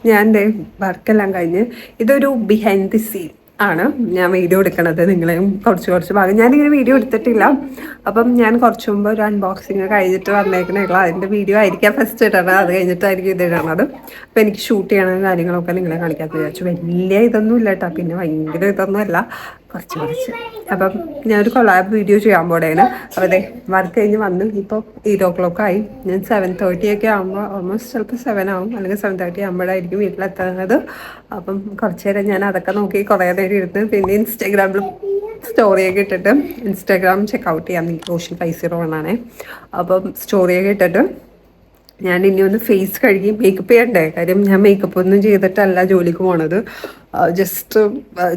ഞാൻ എൻ്റെ വർക്കെല്ലാം കഴിഞ്ഞ് ഇതൊരു ബിഹൈൻഡ് ദി സീൻ ആണ് ഞാൻ വീഡിയോ എടുക്കണത്. നിങ്ങളെയും കുറച്ച് ഭാഗം ഞാനിങ്ങനെ വീഡിയോ എടുത്തിട്ടില്ല. അപ്പം ഞാൻ കുറച്ച് മുമ്പ് ഒരു അൺബോക്സിങ് കഴിഞ്ഞിട്ട് വന്നേക്കണേക്കുള്ള അതിൻ്റെ വീഡിയോ ആയിരിക്കാം ഫസ്റ്റ് ഇടണത്. അത് കഴിഞ്ഞിട്ടായിരിക്കും ഇത് ഇടണത്. അപ്പോൾ എനിക്ക് ഷൂട്ട് ചെയ്യണ കാര്യങ്ങളൊക്കെ നിങ്ങളെ കാണിക്കാമെന്ന് വിചാരിച്ചു. വലിയ ഇതൊന്നും ഇല്ല കേട്ടോ, പിന്നെ ഭയങ്കര ഇതൊന്നും അല്ല, കുറച്ച്. അപ്പം ഞാനൊരു കൊളാബ് വീഡിയോ ചെയ്യാൻ പോടേന്. അപ്പോൾ അതെ വർക്ക് കഴിഞ്ഞ് വന്ന് ഇപ്പോൾ 8 ആയി. ഞാൻ 7:30 ആകുമ്പോൾ ഓൾമോസ്റ്റ് ചിലപ്പോൾ 7 ആവും, അല്ലെങ്കിൽ 7:30 ആകുമ്പോഴായിരിക്കും വീട്ടിലെത്തുന്നത്. അപ്പം കുറച്ച് നേരം ഞാൻ അതൊക്കെ നോക്കി കുറേ നേരം ഇരുന്ന് പിന്നെ ഇൻസ്റ്റാഗ്രാമിൽ സ്റ്റോറിയൊക്കെ ഇട്ടിട്ട് ഇൻസ്റ്റാഗ്രാം ചെക്കൗട്ട് ചെയ്യാം. നിങ്ങൾക്ക് റോഷൻ 501 ആണേ. അപ്പം സ്റ്റോറിയൊക്കെ ഇട്ടിട്ട് ഞാൻ ഇനി ഒന്ന് ഫേസ് കഴുകി മേക്കപ്പ് ചെയ്യണ്ടേ. കാര്യം ഞാൻ മേക്കപ്പ് ഒന്നും ചെയ്തിട്ടല്ല ജോലിക്ക് പോണത്. ജസ്റ്റ്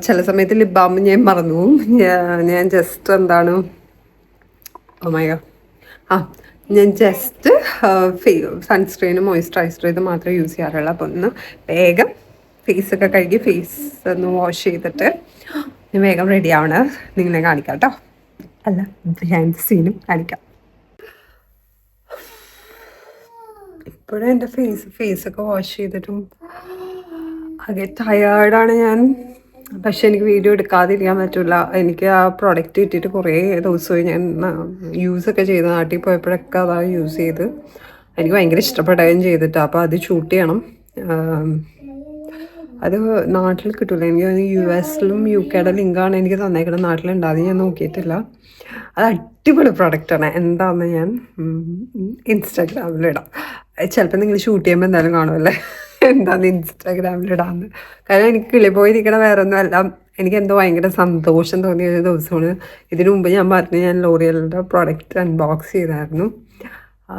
ചില സമയത്ത് ലിപ് ബാം ഞാൻ മറന്നു പോവും. ഞാൻ ജസ്റ്റ് എന്താണ് ഞാൻ ജസ്റ്റ് സൺസ്ക്രീനും മോയ്സ്ചറൈസർ ഇത് മാത്രമേ യൂസ് ചെയ്യാറുള്ളൂ. അപ്പോൾ ഒന്ന് വേഗം ഫേസൊക്കെ കഴുകി ഫേസ് ഒന്ന് വാഷ് ചെയ്തിട്ട് ഞാൻ വേഗം റെഡി ആവണ നിങ്ങളെ കാണിക്കാം കേട്ടോ. അല്ല, ബിഹൈൻഡ് സീനും കാണിക്കാം. ഇപ്പോഴും എൻ്റെ ഫേസൊക്കെ വാഷ് ചെയ്തിട്ടും ആകെ ടയേർഡാണ് ഞാൻ. പക്ഷെ എനിക്ക് വീഡിയോ എടുക്കാതിരിക്കാൻ പറ്റില്ല. എനിക്ക് ആ പ്രോഡക്റ്റ് കിട്ടിയിട്ട് കുറേ ദിവസമായി. ഞാൻ യൂസൊക്കെ ചെയ്ത് നാട്ടിൽ പോയപ്പോഴൊക്കെ അതാ യൂസ് ചെയ്ത് എനിക്ക് ഭയങ്കര ഇഷ്ടപ്പെടുകയും ചെയ്തിട്ട്. അപ്പോൾ അത് ഷൂട്ട് ചെയ്യണം. അത് നാട്ടിൽ കിട്ടില്ല. എനിക്ക് US-ലും UK-യുടെ ലിങ്കാണ് എനിക്ക് തന്നേക്കണം. നാട്ടിലുണ്ടാകും, ഞാൻ നോക്കിയിട്ടില്ല. അത് അടിപൊളി പ്രൊഡക്റ്റാണ്. എന്താണെന്ന് ഞാൻ ഇൻസ്റ്റാഗ്രാമിലിടാം. ചിലപ്പോൾ നിങ്ങൾ ഷൂട്ട് ചെയ്യുമ്പോൾ എന്തായാലും കാണുമല്ലേ എന്താണെന്ന് ഇൻസ്റ്റാഗ്രാമിലിടാമെന്ന്. കാരണം എനിക്ക് കിളി പോയിരിക്കണ വേറെ ഒന്നും അല്ല, എനിക്ക് എന്തോ ഭയങ്കര സന്തോഷം തോന്നിയ ഒരു ദിവസമാണ്. ഇതിനു മുമ്പ് ഞാൻ പറഞ്ഞു ഞാൻ ലോറിയലിൻ്റെ പ്രോഡക്റ്റ് അൺബോക്സ് ചെയ്തായിരുന്നു.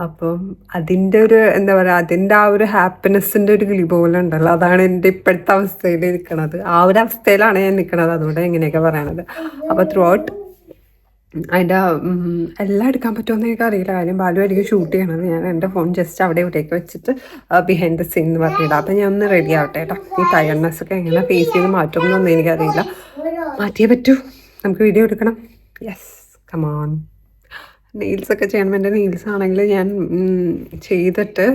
അപ്പം അതിൻ്റെ ഒരു എന്താ പറയുക, അതിൻ്റെ ആ ഒരു ഹാപ്പിനെസ്സിൻ്റെ ഒരു കിളി പോലെ ഉണ്ടല്ലോ, അതാണ് എൻ്റെ ഇപ്പോഴത്തെ അവസ്ഥയിൽ നിൽക്കണത്. ആ ഒരു അവസ്ഥയിലാണ് ഞാൻ നിൽക്കണത്. അതുകൊണ്ട് എങ്ങനെയൊക്കെ പറയണത്. അപ്പോൾ ത്രൂ ഔട്ട് അതിൻ്റെ എല്ലാം എടുക്കാൻ പറ്റുമെന്ന് എനിക്ക് അറിയില്ല. കാര്യം ബാലുമായിരിക്കും ഷൂട്ട് ചെയ്യണത്. ഞാൻ എൻ്റെ ഫോൺ ജസ്റ്റ് അവിടെ ഇവിടേക്ക് വെച്ചിട്ട് ബിഹൈൻഡ് ദ സീൻ എന്ന് പറഞ്ഞിടാം. അപ്പം ഞാൻ ഒന്ന് റെഡി ആവട്ടെ കേട്ടോ. ഈ ടയർനെസ് ഒക്കെ എങ്ങനെ ഫേസ് ചെയ്ത് മാറ്റുമെന്നൊന്നും എനിക്കറിയില്ല. മാറ്റിയേ പറ്റൂ, നമുക്ക് വീഡിയോ എടുക്കണം. Yes, come on. നെയിൽസൊക്കെ ചെയ്യണം. എൻ്റെ നെയിൽസ് ആണെങ്കിൽ ഞാൻ ചെയ്തിട്ട്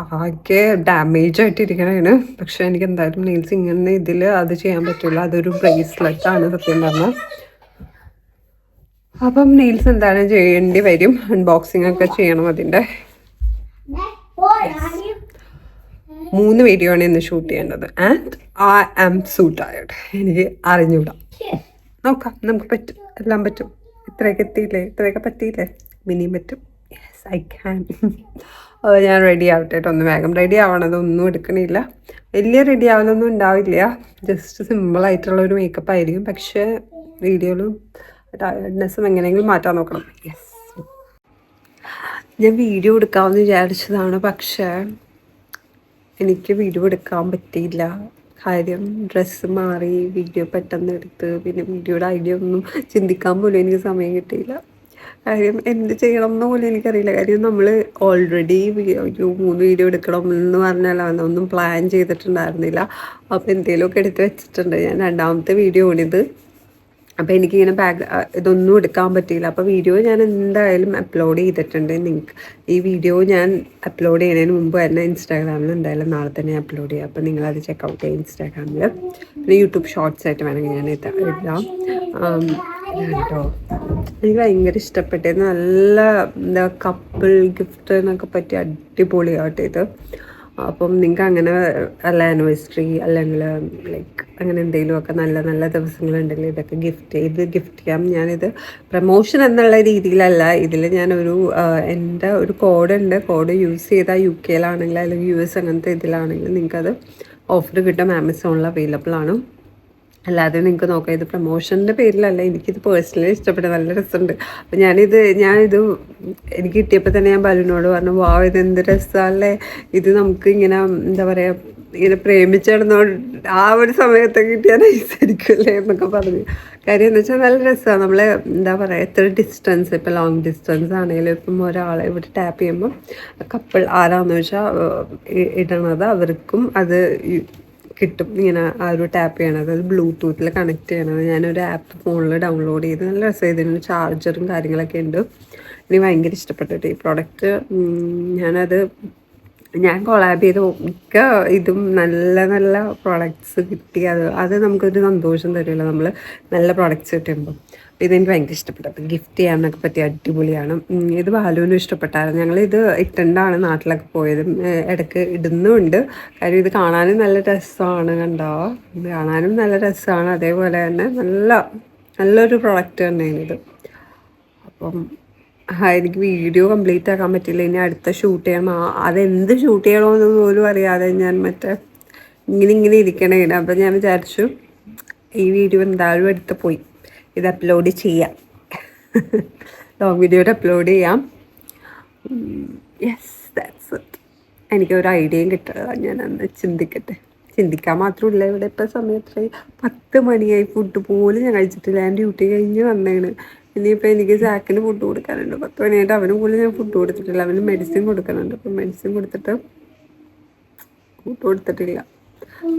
ആകെ ഡാമേജ് ആയിട്ടിരിക്കണേന്. പക്ഷെ എനിക്ക് എന്തായാലും നെയിൽസ് ഇങ്ങനെ ഇതിൽ അത് ചെയ്യാൻ പറ്റില്ല. അതൊരു ബ്രേസ്ലെറ്റാണ് സത്യം പറഞ്ഞാൽ. അപ്പം നെയിൽസ് എന്തായാലും ചെയ്യേണ്ടി വരും. അൺബോക്സിംഗ് ഒക്കെ ചെയ്യണം അതിൻ്റെ. 3 വീഡിയോ ആണ് ഇന്ന് ഷൂട്ട് ചെയ്യേണ്ടത്. And I am so tired. എനിക്ക് അറിഞ്ഞൂടാ. നോക്കാം, നമുക്ക് പറ്റും, എല്ലാം പറ്റും. ഇത്രയൊക്കെ എത്തിയില്ലേ, ഇത്രയൊക്കെ പറ്റിയില്ലേ, ഇനിയും പറ്റും. Yes, I can. ഞാൻ റെഡി ആവട്ടെ കേട്ടോ. ഒന്ന് വേഗം റെഡി ആവണതൊന്നും എടുക്കണില്ല. വലിയ റെഡി ആവലൊന്നും ഉണ്ടാവില്ല. ജസ്റ്റ് സിമ്പിളായിട്ടുള്ളൊരു മേക്കപ്പ് ആയിരിക്കും. പക്ഷേ വീഡിയോയിലും ടയർഡ്നെസ്സും എങ്ങനെയെങ്കിലും മാറ്റാൻ നോക്കണം. യെസ്, ഞാൻ വീഡിയോ എടുക്കാമെന്ന് വിചാരിച്ചതാണ്. പക്ഷേ എനിക്ക് വീഡിയോ എടുക്കാൻ പറ്റിയില്ല. കാര്യം ഡ്രസ്സ് മാറി വീഡിയോ പെട്ടെന്ന് എടുത്ത് പിന്നെ വീഡിയോയുടെ ഐഡിയ ഒന്നും ചിന്തിക്കാൻ പോലും എനിക്ക് സമയം കിട്ടിയില്ല. കാര്യം എന്ത് ചെയ്യണം എന്ന് പോലും എനിക്കറിയില്ല. കാര്യം നമ്മൾ ഓൾറെഡി ഒരു 3 വീഡിയോ എടുക്കണം എന്ന് പറഞ്ഞാൽ ഒന്നും പ്ലാൻ ചെയ്തിട്ടുണ്ടായിരുന്നില്ല. അപ്പോൾ എന്തെങ്കിലുമൊക്കെ എടുത്ത് വെച്ചിട്ടുണ്ട്. ഞാൻ 2ാമത്തെ വീഡിയോ ആണിത്. അപ്പോൾ എനിക്കിങ്ങനെ ഇതൊന്നും എടുക്കാൻ പറ്റിയില്ല. അപ്പോൾ വീഡിയോ ഞാൻ എന്തായാലും അപ്ലോഡ് ചെയ്തിട്ടുണ്ട്. നിങ്ങൾക്ക് ഈ വീഡിയോ ഞാൻ അപ്ലോഡ് ചെയ്യുന്നതിന് മുമ്പ് തന്നെ ഇൻസ്റ്റാഗ്രാമിൽ എന്തായാലും നാളെ തന്നെ അപ്ലോഡ് ചെയ്യാം. അപ്പോൾ നിങ്ങളത് ചെക്കൗട്ട് ചെയ്യുക ഇൻസ്റ്റാഗ്രാമിൽ. പിന്നെ യൂട്യൂബ് ഷോർട്സ് ആയിട്ട് വേണമെങ്കിൽ ഞാൻ ഇടാം കേട്ടോ. എനിക്ക് ഭയങ്കര ഇഷ്ടപ്പെട്ടത്. നല്ല എന്താ കപ്പിൾ ഗിഫ്റ്റ് എന്നൊക്കെ പറ്റി അടിപൊളിയായിട്ട് ഇത്. അപ്പം നിങ്ങൾക്ക് അങ്ങനെ അല്ല ആനിവേഴ്സറി അല്ലെങ്കിൽ ലൈക്ക് അങ്ങനെ എന്തെങ്കിലുമൊക്കെ നല്ല നല്ല ദിവസങ്ങളുണ്ടെങ്കിൽ ഇതൊക്കെ ഗിഫ്റ്റ് ചെയ്യാം. ഞാനിത് പ്രമോഷൻ എന്നുള്ള രീതിയിലല്ല. ഇതിൽ ഞാനൊരു എൻ്റെ ഒരു കോഡുണ്ട്. കോഡ് യൂസ് ചെയ്താൽ UK-യിലാണെങ്കിൽ അല്ലെങ്കിൽ US അങ്ങനത്തെ ഇതിലാണെങ്കിൽ നിങ്ങൾക്കത് ഓഫർ കിട്ടും. ആമസോണിൽ അവൈലബിൾ ആണ്. അല്ലാതെ നിങ്ങൾക്ക് നോക്കാം. ഇത് പ്രമോഷൻ്റെ പേരിലല്ല. എനിക്കിത് പേഴ്സണലി ഇഷ്ടപ്പെട്ട നല്ല രസമുണ്ട്. അപ്പം ഞാനിത് എനിക്ക് കിട്ടിയപ്പോൾ തന്നെ ഞാൻ ബാലുവിനോട് പറഞ്ഞു, വാ ഇത് എന്ത് രസമല്ലേ, ഇത് നമുക്ക് ഇങ്ങനെ എന്താ പറയുക, ഇങ്ങനെ പ്രേമിച്ചിടുന്നോ ആ ഒരു സമയത്തൊക്കെ കിട്ടിയാൽ നൈസായിരിക്കുമല്ലേ എന്നൊക്കെ പറഞ്ഞു. കാര്യം എന്ന് വെച്ചാൽ നല്ല രസമാണ്. നമ്മളെ എന്താ പറയുക, എത്ര ഡിസ്റ്റൻസ്, ഇപ്പോൾ ലോങ് ഡിസ്റ്റൻസ് ആണെങ്കിലും ഇപ്പം ഒരാളെ ഇവിടെ ടാപ്പ് ചെയ്യുമ്പോൾ കപ്പിൾ ആരാന്ന് വെച്ചാൽ ഇടണത് അവർക്കും അത് കിട്ടും. ഇങ്ങനെ ആ ഒരു ടാപ്പ് ചെയ്യണത്, അത് ബ്ലൂടൂത്തിൽ കണക്ട് ചെയ്യണത്. ഞാനൊരു ആപ്പ് ഫോണിൽ ഡൗൺലോഡ് ചെയ്ത് നല്ല രസം. ഇതിന് ചാർജറും കാര്യങ്ങളൊക്കെ ഉണ്ട്. എനിക്ക് ഭയങ്കര ഇഷ്ടപ്പെട്ടിട്ട് ഈ പ്രോഡക്റ്റ്. ഞാനത് ഞാൻ കൊളാബ് ചെയ്ത് മിക്ക ഇതും നല്ല നല്ല പ്രോഡക്റ്റ്സ് കിട്ടി. അത് നമുക്കൊരു സന്തോഷം തരുമല്ലോ, നമ്മൾ നല്ല പ്രോഡക്റ്റ്സ് കിട്ടുമ്പോൾ. അപ്പോൾ ഇതെനിക്ക് ഭയങ്കര ഇഷ്ടപ്പെട്ടു. ഗിഫ്റ്റ് ചെയ്യാനൊക്കെ പറ്റിയ അടിപൊളിയാണ്. ഇത് ബാലുവിനും ഇഷ്ടപ്പെട്ടായിരുന്നു. ഞങ്ങളിത് ഇട്ടുകൊണ്ടാണ് നാട്ടിലൊക്കെ പോയത്. ഇടയ്ക്ക് ഇടുന്നുമുണ്ട്. കാര്യം ഇത് കാണാനും നല്ല രസമാണ്. കണ്ടോ, കാണാനും നല്ല രസമാണ്. അതേപോലെ തന്നെ നല്ലൊരു പ്രൊഡക്റ്റ് തന്നെയാണ് ഇത്. അപ്പം എനിക്ക് വീഡിയോ കംപ്ലീറ്റ് ആക്കാൻ പറ്റില്ല. ഇനി അടുത്ത ഷൂട്ട് ചെയ്യണം. അതെന്ത് ഷൂട്ട് ചെയ്യണമെന്ന് പോലും അറിയാതെ ഞാൻ ഇങ്ങനെ ഇരിക്കണേ. അപ്പം ഞാൻ വിചാരിച്ചു ഈ വീഡിയോ എന്തായാലും എടുത്ത് പോയി ഇത് അപ്ലോഡ് ചെയ്യാം. ലോങ് വീഡിയോയുടെ അപ്ലോഡ് ചെയ്യാം. Yes, that's it. എനിക്കൊരു ഐഡിയയും കിട്ടുക. ഞാനന്ന് ചിന്തിക്കാൻ മാത്രമില്ല. ഇവിടെ ഇപ്പം സമയത്ത് 10 മണിയായി. ഫുഡ് പോലും ഞാൻ കഴിച്ചിട്ടില്ല. ഞാൻ ഡ്യൂട്ടി കഴിഞ്ഞ് വന്നേണ്. ഇനിയിപ്പോൾ എനിക്ക് ചാക്കിന് ഫുഡ് കൊടുക്കാനുണ്ട്. 10 മണിയായിട്ട് അവനും പോലും ഞാൻ ഫുഡ് കൊടുത്തിട്ടില്ല. അവന് മെഡിസിൻ കൊടുക്കാനുണ്ട്. അപ്പം മെഡിസിൻ കൊടുത്തിട്ട് ഫുഡ് കൊടുത്തിട്ടില്ല.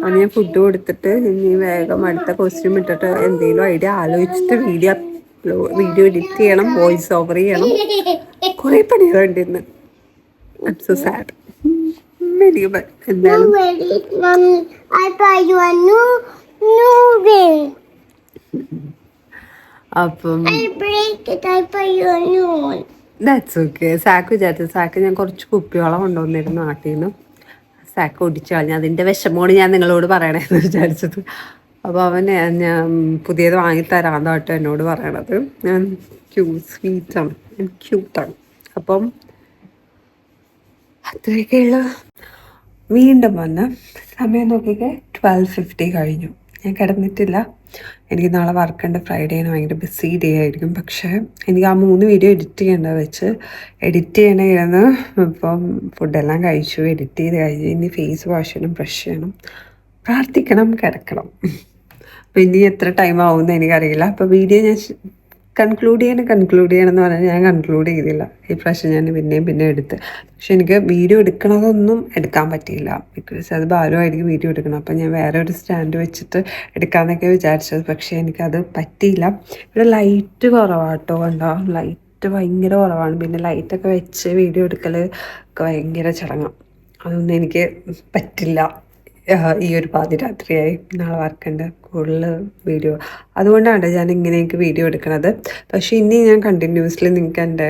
അവന് ഞാൻ ഫുഡ് കൊടുത്തിട്ട് ഇനി വേഗം അടുത്ത കോസ്റ്റ്യൂം ഇട്ടിട്ട് എന്തെങ്കിലും ഐഡിയ ആലോചിച്ചിട്ട് വീഡിയോ എഡിറ്റ് ചെയ്യണം, വോയിസ് ഓവർ ചെയ്യണം. കുറേ പണികളുണ്ട് ഇന്ന്. I'm so sad. എന്തായാലും അപ്പം ദാറ്റ്സ് ഓക്കെ. സാക്ക് വിചാരിച്ചു. സാക്ക് ഞാൻ കുറച്ച് കുപ്പിയോളം കൊണ്ടുവന്നിരുന്നു നാട്ടിൽ നിന്ന്. സാക്ക് ഒടിച്ചു കളഞ്ഞു. അതിൻ്റെ വിഷമോട് ഞാൻ നിങ്ങളോട് പറയണമെന്ന് വിചാരിച്ചത്. അപ്പോൾ അവൻ ഞാൻ പുതിയത് വാങ്ങിത്തരാം കേട്ടോ എന്നോട് പറയണത്. ഞാൻ സ്വീറ്റാണ്, ക്യൂട്ടാണ്. അപ്പം അത്രയൊക്കെയുള്ള വീണ്ടും വന്ന് സമയം നോക്കിയൊക്കെ 12:50 കഴിഞ്ഞു. ഞാൻ കിടന്നിട്ടില്ല. എനിക്ക് നാളെ വർക്കുണ്ട്. ഫ്രൈഡേന് ഭയങ്കര ബിസി ഡേ ആയിരിക്കും. പക്ഷേ എനിക്ക് ആ 3 വീഡിയോ എഡിറ്റ് ചെയ്യേണ്ടത് വെച്ച് എഡിറ്റ് ചെയ്യണമായിരുന്നു. ഇപ്പം ഫുഡെല്ലാം കഴിച്ചു, എഡിറ്റ് ചെയ്ത് കഴിഞ്ഞു. ഇനി ഫേസ് വാഷ് ചെയ്യണം, ബ്രഷ് ചെയ്യണം, പ്രാർത്ഥിക്കണം, കിടക്കണം. അപ്പം ഇനി എത്ര ടൈം ആവുമെന്ന് എനിക്കറിയില്ല. അപ്പോൾ വീഡിയോ ഞാൻ കൺക്ലൂഡ് ചെയ്യണമെന്ന് പറഞ്ഞാൽ ഞാൻ കൺക്ലൂഡ് ചെയ്തില്ല. ഈ പ്രാവശ്യം ഞാൻ പിന്നെ എടുത്ത്. പക്ഷെ എനിക്ക് വീഡിയോ എടുക്കണതൊന്നും എടുക്കാൻ പറ്റിയില്ല. ബിക്കോസ് അത് ഭാരമായിരിക്കും വീഡിയോ എടുക്കണം. അപ്പം ഞാൻ വേറെ ഒരു സ്റ്റാൻഡ് വെച്ചിട്ട് എടുക്കാമെന്നൊക്കെ വിചാരിച്ചത്. പക്ഷേ എനിക്കത് പറ്റിയില്ല. ഇവിടെ ലൈറ്റ് കുറവാട്ടോ. കണ്ടോ, ലൈറ്റ് ഭയങ്കര കുറവാണ്. പിന്നെ ലൈറ്റൊക്കെ വെച്ച് വീഡിയോ എടുക്കൽ ഒക്കെ ഭയങ്കര ചടങ്ങാണ്. അതൊന്നും എനിക്ക് പറ്റില്ല. ഈ ഒരു പാതിരാത്രിയായി. നാളെ വർക്കുണ്ട്, കൂടുതൽ വീഡിയോ. അതുകൊണ്ടാണ് ഞാൻ ഇങ്ങനെയൊക്കെ വീഡിയോ എടുക്കുന്നത്. പക്ഷേ ഇനി ഞാൻ കണ്ടിന്യൂസ്ലി നിങ്ങൾക്ക്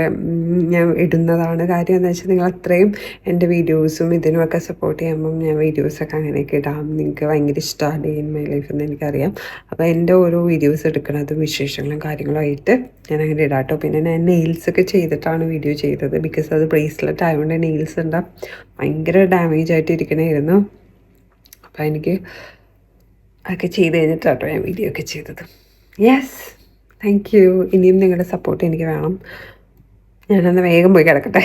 ഞാൻ ഇടുന്നതാണ്. കാര്യം എന്താ വെച്ചാൽ നിങ്ങൾ അത്രയും എൻ്റെ വീഡിയോസും ഇതിനുമൊക്കെ സപ്പോർട്ട് ചെയ്യുമ്പം ഞാൻ വീഡിയോസൊക്കെ അങ്ങനെയൊക്കെ ഇടാം. നിങ്ങൾക്ക് ഭയങ്കര ഇഷ്ടമാണ് ഡേ ഇൻ മൈ ലൈഫ് എന്ന് എനിക്കറിയാം. അപ്പോൾ എൻ്റെ ഓരോ വീഡിയോസ് എടുക്കുന്നതും വിശേഷങ്ങളും കാര്യങ്ങളുമായിട്ട് ഞാൻ അങ്ങനെ ഇടാട്ടോ. പിന്നെ ഞാൻ നെയിൽസൊക്കെ ചെയ്തിട്ടാണ് വീഡിയോ ചെയ്തത്. ബിക്കോസ് അത് ബ്രേസ്ലെറ്റ് ആയതുകൊണ്ട് നെയിൽസ് എന്താ ഭയങ്കര ഡാമേജ് ആയിട്ട് ഇരിക്കണമായിരുന്നു. അപ്പോൾ എനിക്ക് അതൊക്കെ ചെയ്ത് കഴിഞ്ഞിട്ടാട്ടോ ഞാൻ വീഡിയോ ഒക്കെ ചെയ്തത്. Yes, thank you. ഇനിയും നിങ്ങളുടെ സപ്പോർട്ട് എനിക്ക് വേണം. ഞാനന്ന് വേഗം പോയി കിടക്കട്ടെ.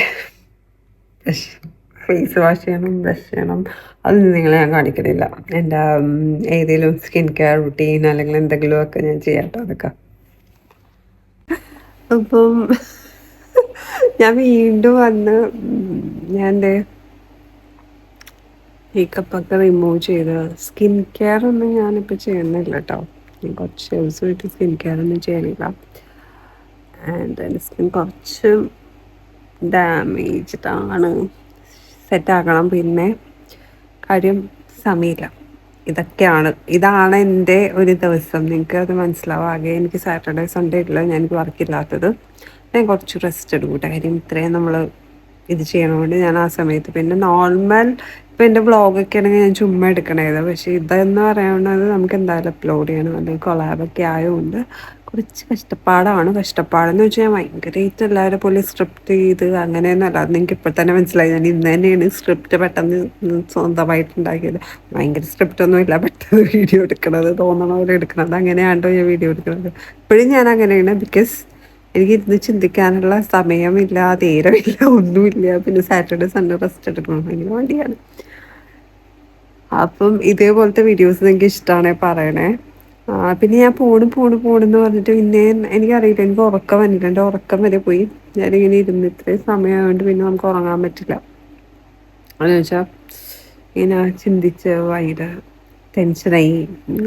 ഫേസ് വാഷ് ചെയ്യണം, ബ്രഷ് ചെയ്യണം. അതൊന്നും നിങ്ങളെ ഞാൻ കാണിക്കണില്ല. എൻ്റെ ഏതെങ്കിലും സ്കിൻ കെയർ റുട്ടീൻ അല്ലെങ്കിൽ എന്തെങ്കിലുമൊക്കെ ഞാൻ ചെയ്യാട്ടോ അതൊക്കെ. അപ്പം ഞാൻ വീണ്ടും വന്ന് ഞാൻ മേക്കപ്പൊക്കെ റിമൂവ് ചെയ്ത് സ്കിൻ കെയർ ഒന്നും ഞാനിപ്പോൾ ചെയ്യുന്നില്ല കേട്ടോ. ഞാൻ കുറച്ച് ദിവസമായിട്ട് സ്കിൻ കെയർ ഒന്നും ചെയ്യണില്ല. ആൻഡ് എൻ്റെ സ്കിൻ കുറച്ച് ഡാമേജ്ഡാണ്. സെറ്റാക്കണം. പിന്നെ കാര്യം സമയമില്ല. ഇതാണ് എൻ്റെ ഒരു ദിവസം. നിങ്ങൾക്ക് അത് മനസ്സിലാവും. ആകെ എനിക്ക് സാറ്റർഡേ സൺഡേ ഇല്ല ഞാനിപ്പോൾ വർക്കില്ലാത്തത്. ഞാൻ കുറച്ച് റെസ്റ്റ് എടുക്കും. കാര്യം ഇത്രയും നമ്മൾ ഇത് ചെയ്യണതുകൊണ്ട് ഞാൻ ആ സമയത്ത് പിന്നെ നോർമൽ ഇപ്പം എൻ്റെ വ്ളോഗൊക്കെ ആണെങ്കിൽ ഞാൻ ചുമ്മാ എടുക്കണത്. പക്ഷേ ഇതെന്ന് പറയുന്നത് നമുക്ക് എന്തായാലും അപ്ലോഡ് ചെയ്യണം. അല്ലെങ്കിൽ കൊളാബൊക്കെ ആയതുകൊണ്ട് കുറച്ച് കഷ്ടപ്പാടെന്ന് വെച്ചാൽ ഭയങ്കരമായിട്ട് എല്ലാവരും പോലെ സ്ക്രിപ്റ്റ് ചെയ്ത് അങ്ങനെയൊന്നുമല്ല. അത് നിങ്ങൾക്ക് ഇപ്പോൾ തന്നെ മനസ്സിലായി. ഞാൻ ഇന്ന് തന്നെയാണ് സ്ക്രിപ്റ്റ് പെട്ടെന്ന് സ്വന്തമായിട്ടുണ്ടാക്കിയത്. ഭയങ്കര സ്ക്രിപ്റ്റൊന്നും ഇല്ല. പെട്ടെന്ന് വീഡിയോ എടുക്കണത് തോന്നണ പോലെ എടുക്കണത്. അങ്ങനെയാണോ ഞാൻ വീഡിയോ എടുക്കുന്നത്. ഇപ്പോഴും ഞാൻ അങ്ങനെയാണ്. ബിക്കോസ് എനിക്ക് ഇന്ന് ചിന്തിക്കാനുള്ള സമയമില്ല, നേരമില്ല, ഒന്നുമില്ല. പിന്നെ സാറ്റർഡേ സൺഡേ റെസ്റ്റ് എടുക്കണം. ഭയങ്കര മടിയാണ്. അപ്പം ഇതേപോലത്തെ വീഡിയോസ് നിങ്ങൾക്ക് ഇഷ്ടമാണെങ്കിൽ പറയണേ. പിന്നെ ഞാൻ പോണെന്ന് പറഞ്ഞിട്ട് പിന്നെ എനിക്കറിയില്ല, എനിക്ക് ഉറക്കം വന്നില്ല. എൻ്റെ ഉറക്കം വരെ പോയി. ഞാനിങ്ങനെ ഇരുന്ന് ഇത്രയും സമയമായതുകൊണ്ട് പിന്നെ നമുക്ക് ഉറങ്ങാൻ പറ്റില്ല. അതെന്ന് വെച്ചാൽ ഇങ്ങനെ ചിന്തിച്ച് ഭയങ്കര ടെൻഷനായി.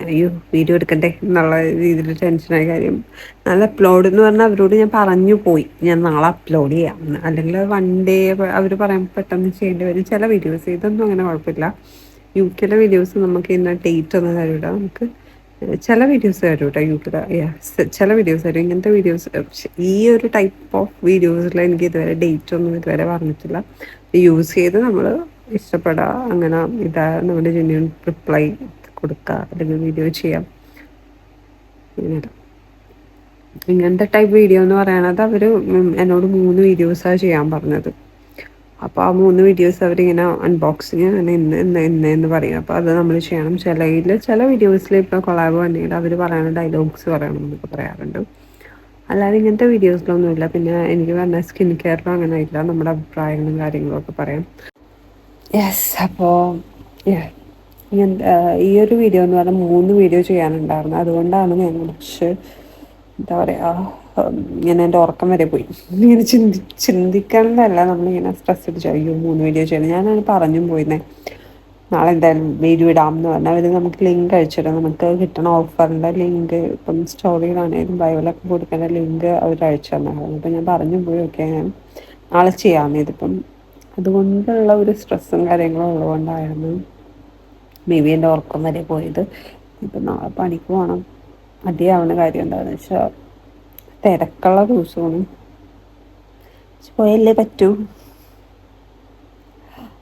അയ്യോ വീഡിയോ എടുക്കണ്ടേ എന്നുള്ള രീതിയിൽ ടെൻഷനായ കാര്യം. നാളെ അപ്ലോഡ് എന്ന് പറഞ്ഞാൽ അവരോട് ഞാൻ പറഞ്ഞു പോയി ഞാൻ നാളെ അപ്ലോഡ് ചെയ്യാം എന്ന്. അല്ലെങ്കിൽ വൺ ഡേ അവർ പറയാൻ പെട്ടെന്ന് ചെയ്യേണ്ടി വരും ചില വീഡിയോസ്. ഇതൊന്നും അങ്ങനെ കുഴപ്പമില്ല. യു കെയിലെ വീഡിയോസ് നമുക്ക് ഇന്ന ഡേറ്റ് ഒന്നും തരില്ല. നമുക്ക് ചില വീഡിയോസ് തരും കേട്ടോ യു കെയിലെ. ചില വീഡിയോസ് തരും. ഇങ്ങനത്തെ വീഡിയോസ് ഈ ഒരു ടൈപ്പ് ഓഫ് വീഡിയോസിൽ എനിക്ക് ഇതുവരെ ഡേറ്റ് ഒന്നും ഇതുവരെ പറഞ്ഞിട്ടില്ല. യൂസ് ചെയ്ത് നമ്മൾ ഇഷ്ടപ്പെടുക, അങ്ങനെ ഇതാ നമ്മുടെ ജെന്യൂൻ റിപ്ലൈ കൊടുക്കുക, അല്ലെങ്കിൽ വീഡിയോ ചെയ്യാം. ഇങ്ങനത്തെ ടൈപ്പ് വീഡിയോ എന്ന് പറയണത് അവർ എന്നോട് 3 വീഡിയോസാണ് ചെയ്യാൻ പറഞ്ഞത്. അപ്പോൾ ആ 3 വീഡിയോസ് അവരിങ്ങനെ അൺബോക്സിങ് എന്ന് പറയും. അപ്പോൾ അത് നമ്മൾ ചെയ്യണം. ചില വീഡിയോസിൽ ഇപ്പോൾ കൊളാബ് വന്നെങ്കിൽ അവർ പറയുന്ന ഡയലോഗ്സ് പറയണം എന്നൊക്കെ പറയാറുണ്ട്. അല്ലാതെ ഇങ്ങനത്തെ വീഡിയോസിലൊന്നുമില്ല. പിന്നെ എനിക്ക് പറഞ്ഞാൽ സ്കിൻ കെയറിലും അങ്ങനെ ഇല്ല. നമ്മുടെ അഭിപ്രായങ്ങളും കാര്യങ്ങളും ഒക്കെ പറയാം. യെസ്. അപ്പോൾ ഈ ഒരു വീഡിയോ എന്ന് പറഞ്ഞാൽ 3 വീഡിയോ ചെയ്യാനുണ്ടായിരുന്നു. അതുകൊണ്ടാണ് ഞാൻ കുറച്ച് എന്താ പറയുക, ഇങ്ങനെ എൻ്റെ ഉറക്കം വരെ പോയി. ഇങ്ങനെ ചിന്തിക്കേണ്ടതല്ല, നമ്മളിങ്ങനെ സ്ട്രെസ് അടിച്ചു അയ്യോ 3 വീഡിയോ ചെയ്യണം. ഞാനത് പറഞ്ഞും പോയിരുന്നേ നാളെ എന്തായാലും വീഡിയോ ഇടാം എന്ന് പറഞ്ഞാൽ അവർ നമുക്ക് ലിങ്ക് അയച്ചിടും. നമുക്ക് കിട്ടണ ഓഫറിൻ്റെ ലിങ്ക് ഇപ്പം സ്റ്റോറിയിലാണെങ്കിലും ബയോലൊക്കെ കൊടുക്കേണ്ട ലിങ്ക് അവർ അയച്ചു തന്നായിരുന്നു. അപ്പം ഞാൻ പറഞ്ഞു പോയി ഓക്കെ ഞാൻ നാളെ ചെയ്യാമെന്ന്. ഇതിപ്പം അതുകൊണ്ടുള്ള ഒരു സ്ട്രെസ്സും കാര്യങ്ങളും ഉള്ളതുകൊണ്ടായിരുന്നു മേ ബി എൻ്റെ ഉറക്കം വരെ പോയത്. ഇപ്പം നാളെ പണിക്ക് പോകണം. മടിയാവുന്ന കാര്യം എന്താണെന്ന് വെച്ചാൽ തിരക്കുള്ള ദിവസമാണ്, പോയല്ലേ പറ്റൂ.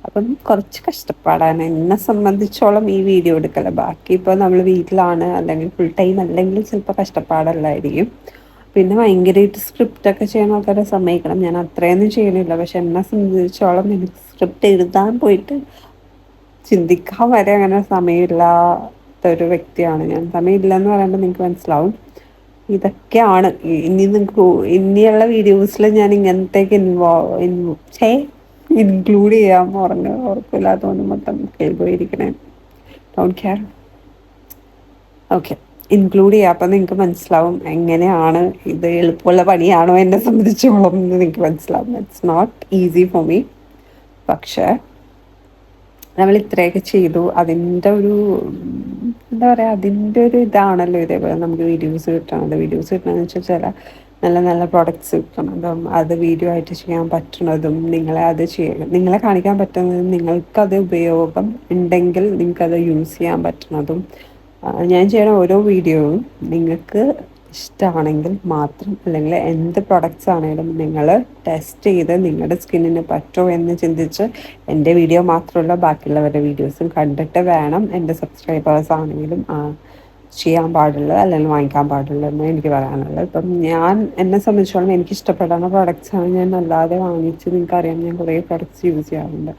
അപ്പം കുറച്ച് കഷ്ടപ്പാടാണ് എന്നെ സംബന്ധിച്ചോളം ഈ വീഡിയോ എടുക്കല. ബാക്കി ഇപ്പോൾ നമ്മൾ വീട്ടിലാണ് അല്ലെങ്കിൽ ഫുൾ ടൈം അല്ലെങ്കിൽ ചിലപ്പോൾ കഷ്ടപ്പാടല്ലായിരിക്കും. പിന്നെ ഭയങ്കരമായിട്ട് സ്ക്രിപ്റ്റൊക്കെ ചെയ്യണ ആൾക്കാരെ സമ്മതിക്കണം. ഞാൻ അത്രയൊന്നും ചെയ്യണില്ല. പക്ഷെ എന്നെ സംബന്ധിച്ചോളം എനിക്ക് സ്ക്രിപ്റ്റ് എഴുതാൻ പോയിട്ട് ചിന്തിക്കാൻ വരെ അങ്ങനെ സമയമില്ലാത്തൊരു വ്യക്തിയാണ് ഞാൻ. സമയമില്ലെന്ന് പറയുമ്പോൾ നിങ്ങൾക്ക് മനസ്സിലാവും. ഇതൊക്കെയാണ് ഇനിയുള്ള വീഡിയോസിൽ ഞാൻ ഇങ്ങനത്തേക്ക് ഇൻക്ലൂഡ് ചെയ്യാൻ ഉറപ്പില്ലാത്തതുകൊണ്ട് മൊത്തം കേൾപ്പോയിരിക്കണേ. Don't care. ഓക്കെ, ഇൻക്ലൂഡ് ചെയ്യാം. അപ്പം നിങ്ങൾക്ക് മനസ്സിലാവും എങ്ങനെയാണ് ഇത് എളുപ്പമുള്ള പണിയാണോ എന്നെ സംബന്ധിച്ചോളം എന്ന് നിങ്ങൾക്ക് മനസ്സിലാവും. It's not easy for me. പക്ഷേ നമ്മൾ ഇത്രയൊക്കെ ചെയ്തു. അതിൻ്റെ ഒരു എന്താ പറയുക, അതിൻ്റെ ഒരു ഇതാണല്ലോ ഇതേപോലെ നമുക്ക് വീഡിയോസ് കിട്ടണത്. വീഡിയോസ് കിട്ടണമെന്ന് വെച്ചാൽ ചില നല്ല നല്ല പ്രൊഡക്ട്സ് കിട്ടണതും അത് വീഡിയോ ആയിട്ട് ചെയ്യാൻ പറ്റുന്നതും നിങ്ങളെ കാണിക്കാൻ പറ്റുന്നതും നിങ്ങൾക്കത് ഉപയോഗം ഉണ്ടെങ്കിൽ നിങ്ങൾക്കത് യൂസ് ചെയ്യാൻ പറ്റുന്നതും. ഞാൻ ചെയ്യണ ഓരോ വീഡിയോയും നിങ്ങൾക്ക് ഇഷ്ടമാണെങ്കിൽ മാത്രം, അല്ലെങ്കിൽ എന്ത് പ്രൊഡക്ട്സ് ആണെങ്കിലും നിങ്ങൾ ടെസ്റ്റ് ചെയ്ത് നിങ്ങളുടെ സ്കിന്നിന് പറ്റുമോ എന്ന് ചിന്തിച്ച് എൻ്റെ വീഡിയോ മാത്രമല്ല ബാക്കിയുള്ളവരുടെ വീഡിയോസും കണ്ടിട്ട് വേണം എൻ്റെ സബ്സ്ക്രൈബേഴ്സ് ആണെങ്കിലും ചെയ്യാൻ പാടുള്ളൂ അല്ലെങ്കിൽ വാങ്ങിക്കാൻ പാടുള്ളൂ എന്ന് എനിക്ക് പറയാനുള്ളത്. ഇപ്പം എന്നെ സംബന്ധിച്ചോളം എനിക്ക് ഇഷ്ടപ്പെടുന്ന പ്രൊഡക്ട്സാണ് ഞാൻ അല്ലാതെ വാങ്ങിച്ച്, നിങ്ങൾക്കറിയാം ഞാൻ കുറേ പ്രൊഡക്ട്സ് യൂസ് ചെയ്യാറുണ്ട്.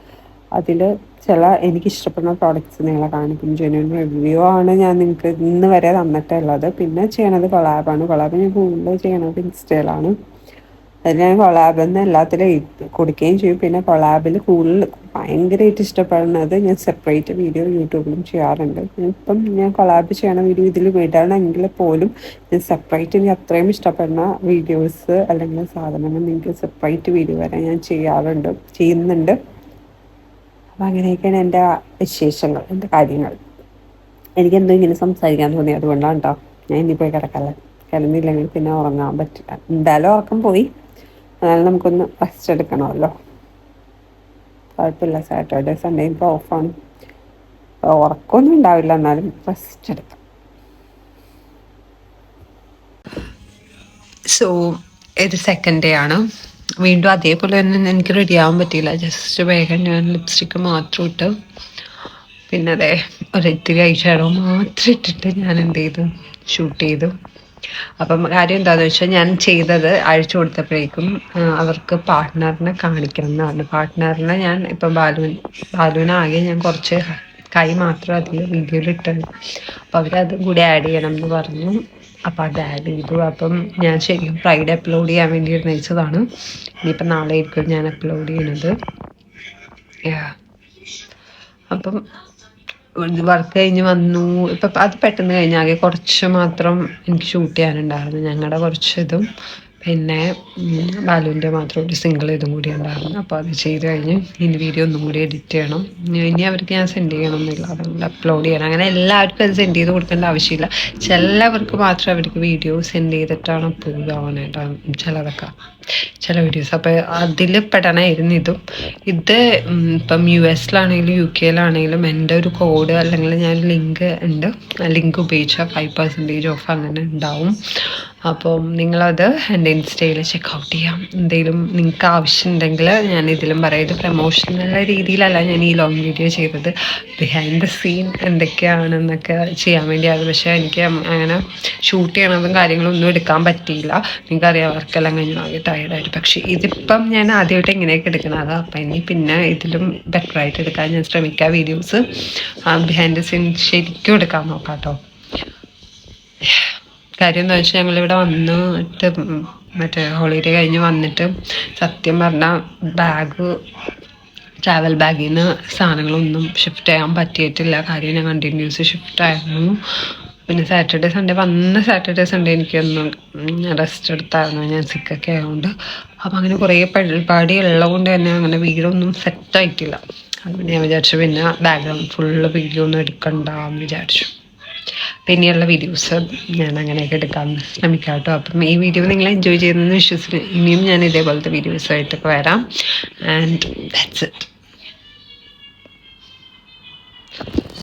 അതിൽ ചില എനിക്കിഷ്ടപ്പെടുന്ന പ്രോഡക്റ്റ്സ് നിങ്ങളെ കാണിക്കും. ജെന്യൂൻ റിവ്യൂ ആണ് ഞാൻ നിങ്ങൾക്ക് ഇന്ന് വരെ തന്നിട്ടുള്ളത്. പിന്നെ ചെയ്യണത് കൊളാബാണ്. കൊളാബ് ഞാൻ കൂടുതൽ ചെയ്യണത് ഇൻസ്റ്റയിലാണ്. അത് ഞാൻ കൊളാബെന്ന് എല്ലാത്തിലും കൊടുക്കുകയും ചെയ്യും. പിന്നെ കൊളാബിൽ കൂടുതൽ ഭയങ്കരമായിട്ട് ഇഷ്ടപ്പെടുന്നത് ഞാൻ സെപ്പറേറ്റ് വീഡിയോ യൂട്യൂബിലും ചെയ്യാറുണ്ട്. ഇപ്പം ഞാൻ കൊളാബ് ചെയ്യണ വീഡിയോ ഇതിൽ വിടണമെങ്കിൽ പോലും ഞാൻ സെപ്പറേറ്റ് എനിക്ക് അത്രയും ഇഷ്ടപ്പെടുന്ന വീഡിയോസ് അല്ലെങ്കിൽ സാധനങ്ങൾ നിങ്ങൾക്ക് സെപ്പറേറ്റ് വീഡിയോ വരെ ഞാൻ ചെയ്യുന്നുണ്ട്. അപ്പം അങ്ങനെയൊക്കെയാണ് എൻ്റെ വിശേഷങ്ങൾ, എൻ്റെ കാര്യങ്ങൾ. എനിക്കെന്തോ ഇങ്ങനെ സംസാരിക്കാൻ തോന്നി, അതുകൊണ്ടാണ് കേട്ടോ. ഞാൻ ഇനി പോയി കിടക്കല്ലേ. കിടന്നില്ലെങ്കിൽ പിന്നെ ഉറങ്ങാൻ പറ്റില്ല. എന്തായാലും ഉറക്കം പോയി, എന്നാലും നമുക്കൊന്ന് റെസ്റ്റ് എടുക്കണമല്ലോ. കുഴപ്പമില്ല, സാറ്റർഡേ സൺഡേ ഇപ്പോൾ ഓഫാണ്. ഉറക്കമൊന്നും ഉണ്ടാവില്ല, എന്നാലും റെസ്റ്റ് എടുക്കാം. സോ ഇത് സെക്കൻഡ് ഡേ ആണ്. വീണ്ടും അതേപോലെ തന്നെ എനിക്ക് റെഡി ആവാൻ പറ്റിയില്ല. ജസ്റ്റ് വേഗം ഞാൻ ലിപ്സ്റ്റിക്ക് മാത്രം ഇട്ട് പിന്നെ അതെ ഒരിത്തിരി ഐ ഷാഡോ മാത്രം ഇട്ടിട്ട് ഞാൻ എന്ത് ചെയ്തു, ഷൂട്ട് ചെയ്തു. അപ്പം കാര്യം എന്താണെന്ന് വെച്ചാൽ ഞാൻ ചെയ്തത് അഴിച്ചു കൊടുത്തപ്പോഴേക്കും അവർക്ക് പാർട്ട്ണറിനെ കാണിക്കണം എന്ന് പറഞ്ഞു. പാർട്ട്ണറിനെ ഞാൻ ഇപ്പം ബാലുവിനാകെ ഞാൻ കുറച്ച് കൈ മാത്രം അതിൽ വീഡിയോയിൽ ഇട്ടത്. അപ്പം അവരതും കൂടി ആഡ് ചെയ്യണം എന്ന് പറഞ്ഞു. അപ്പം അത് ആഡ് ചെയ്തു. അപ്പം ഞാൻ ശരിക്കും ഫ്രൈഡേ അപ്ലോഡ് ചെയ്യാൻ വേണ്ടി നിർണയിച്ചതാണ്. ഇനിയിപ്പം നാളെ ആയിരിക്കും ഞാൻ അപ്ലോഡ് ചെയ്യണത്. അപ്പം വർക്ക് കഴിഞ്ഞ് വന്നു. ഇപ്പം അത് പെട്ടെന്ന് കഴിഞ്ഞാകെ കുറച്ച് മാത്രം എനിക്ക് ഷൂട്ട് ചെയ്യാനുണ്ടായിരുന്നു. ഞങ്ങളുടെ കുറച്ച് ഇതും പിന്നെ ബാലുവിൻ്റെ മാത്രം ഒരു സിംഗിൾ ഇതും കൂടി ഉണ്ടായിരുന്നു. അപ്പോൾ അത് ചെയ്ത് കഴിഞ്ഞ് ഇനി വീഡിയോ ഒന്നും കൂടി എഡിറ്റ് ചെയ്യണം. ഇനി അവർക്ക് ഞാൻ സെൻഡ് ചെയ്യണമെന്നില്ല, അതുകൊണ്ട് അപ്ലോഡ് ചെയ്യണം. അങ്ങനെ എല്ലാവർക്കും അത് സെൻഡ് ചെയ്ത് കൊടുക്കേണ്ട ആവശ്യമില്ല. ചിലവർക്ക് മാത്രം അവർക്ക് വീഡിയോ സെൻഡ് ചെയ്തിട്ടാണ് അപ്രൂവ് ആവാനായിട്ടാണ് ചിലതൊക്കെ ചില വീഡിയോസ്. അപ്പോൾ അതിൽ പെടണമായിരുന്നു ഇതും. ഇത് ഇപ്പം US-ലാണെങ്കിലും UK-ലാണെങ്കിലും എൻ്റെ ഒരു കോഡ് അല്ലെങ്കിൽ ഞാൻ ലിങ്ക് ഉണ്ട്, ലിങ്ക് ഉപയോഗിച്ചാൽ 5% ഓഫ് അങ്ങനെ ഉണ്ടാവും. അപ്പം നിങ്ങളത് എൻ്റെ ഇൻസ്റ്റയിൽ ചെക്കൗട്ട് ചെയ്യാം. എന്തെങ്കിലും നിങ്ങൾക്ക് ആവശ്യമുണ്ടെങ്കിൽ ഞാൻ ഇതിലും പറയാം. ഇത് പ്രമോഷനുള്ള രീതിയിലല്ല ഞാൻ ഈ ലോങ് വീഡിയോ ചെയ്തത്, ബിഹൈൻഡ് ദ സീൻ എന്തൊക്കെയാണെന്നൊക്കെ ചെയ്യാൻ വേണ്ടിയാണ്. പക്ഷേ എനിക്ക് അങ്ങനെ ഷൂട്ട് ചെയ്യണതും കാര്യങ്ങളൊന്നും എടുക്കാൻ പറ്റിയില്ല. നിങ്ങൾക്കറിയാം, വർക്കെല്ലാം കഴിഞ്ഞ് ആകെ ടയർഡായിട്ട്. പക്ഷേ ഇതിപ്പം ഞാൻ ആദ്യമായിട്ട് ഇങ്ങനെയൊക്കെ എടുക്കണത്. അപ്പം ഇനി പിന്നെ ഇതിലും ബെറ്ററായിട്ട് എടുക്കാൻ ഞാൻ ശ്രമിക്കാം. വീഡിയോസ് ബിഹൈൻഡ് ദ സീൻ ശരിക്കും എടുക്കാൻ നോക്കാം കേട്ടോ. കാര്യം എന്താ വെച്ചാൽ ഞങ്ങളിവിടെ വന്നിട്ട് മറ്റേ ഹോളിഡേ കഴിഞ്ഞ് വന്നിട്ട് സത്യം പറഞ്ഞാൽ ട്രാവൽ ബാഗിൽ നിന്ന് സാധനങ്ങളൊന്നും ഷിഫ്റ്റ് ചെയ്യാൻ പറ്റിയിട്ടില്ല. കാര്യം ഞാൻ കണ്ടിന്യൂസ് ഷിഫ്റ്റ് ആയിരുന്നു. പിന്നെ സാറ്റർഡേ സൺഡേ എനിക്കൊന്ന് റെസ്റ്റ് എടുത്തായിരുന്നു, ഞാൻ സിക്കൊക്കെ ആയതുകൊണ്ട്. അപ്പം അങ്ങനെ കുറേ പരിപാടി ഉള്ളതുകൊണ്ട് തന്നെ അങ്ങനെ വീടൊന്നും സെറ്റായിട്ടില്ല. അതുകൊണ്ട് ഞാൻ വിചാരിച്ചു പിന്നെ ബാക്ക്ഗ്രൗണ്ട് ഫുള്ള് വീഡിയോ ഒന്നും എടുക്കണ്ടെന്ന് വിചാരിച്ചു. പിന്നെയുള്ള വീഡിയോസ് ഞാൻ അങ്ങനെയൊക്കെ എടുക്കാൻ ശ്രമിക്കാം കേട്ടോ. അപ്പം ഈ വീഡിയോ നിങ്ങൾ എൻജോയ് ചെയ്യുന്നതെന്ന് വിശ്വസിച്ച് ഇനിയും ഞാൻ ഇതേപോലത്തെ വീഡിയോസായിട്ടൊക്കെ വരാം. And that's it.